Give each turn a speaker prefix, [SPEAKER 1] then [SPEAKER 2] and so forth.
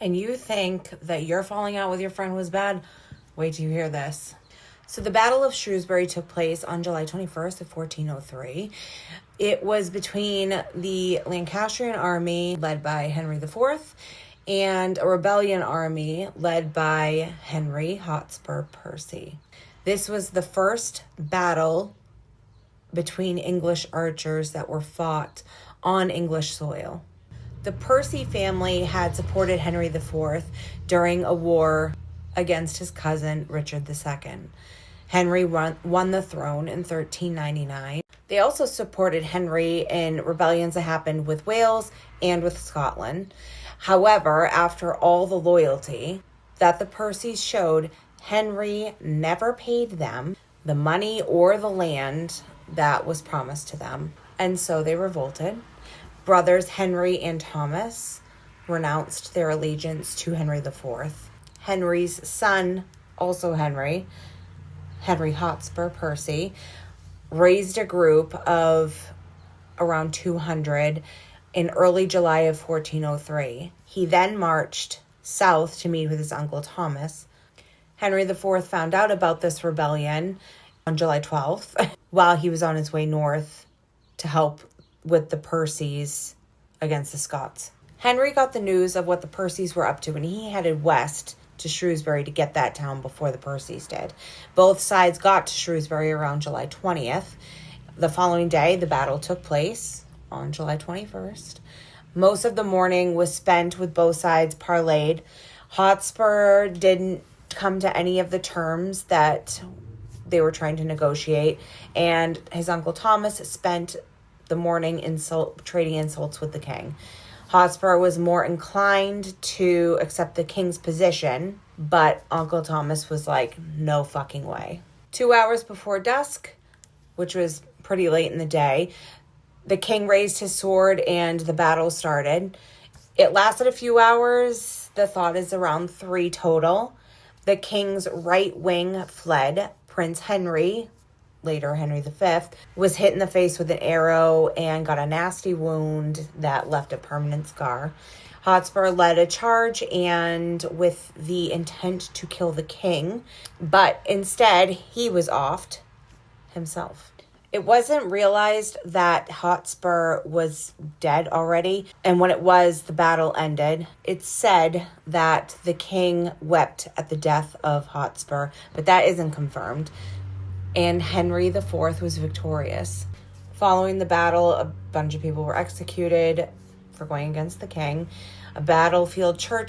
[SPEAKER 1] and you think that your falling out with your friend was bad, wait till you hear this. So the Battle of Shrewsbury took place on July 21st of 1403. It was between the Lancastrian army led by Henry IV and a rebellion army led by Henry Hotspur Percy. This was the first battle between English archers that were fought on English soil. The Percy family had supported Henry IV during a war against his cousin Richard II. Henry won the throne in 1399. They also supported Henry in rebellions that happened with Wales and with Scotland. However, after all the loyalty that the Percys showed, Henry never paid them the money or the land that was promised to them, and so they revolted. Brothers Henry and Thomas renounced their allegiance to Henry IV. Henry's son, also Henry Hotspur Percy, raised a group of around 200 in early July of 1403. He then marched south to meet with his uncle Thomas. Henry IV found out about this rebellion on July 12th while he was on his way north to help with the Percys against the Scots. Henry got the news of what the Percys were up to, and he headed west to Shrewsbury to get that town before the Percys did. Both sides got to Shrewsbury around July 20th. The following day, the battle took place on July 21st. Most of the morning was spent with both sides parlayed. Hotspur didn't come to any of the terms that they were trying to negotiate, and his uncle Thomas spent the morning trading insults with the king. Hotspur was more inclined to accept the king's position, but Uncle Thomas was like, no fucking way. 2 hours before dusk, which was pretty late in the day, the king raised his sword and the battle started. It lasted a few hours. The thought is around 3 total. The king's right wing fled. Prince Henry, later Henry V, was hit in the face with an arrow and got a nasty wound that left a permanent scar. Hotspur led a charge and with the intent to kill the king, but instead he was offed himself. It wasn't realized that Hotspur was dead already, and when it was, the battle ended. It's said that the king wept at the death of Hotspur, but that isn't confirmed. And Henry IV was victorious. Following the battle, a bunch of people were executed for going against the king. A battlefield church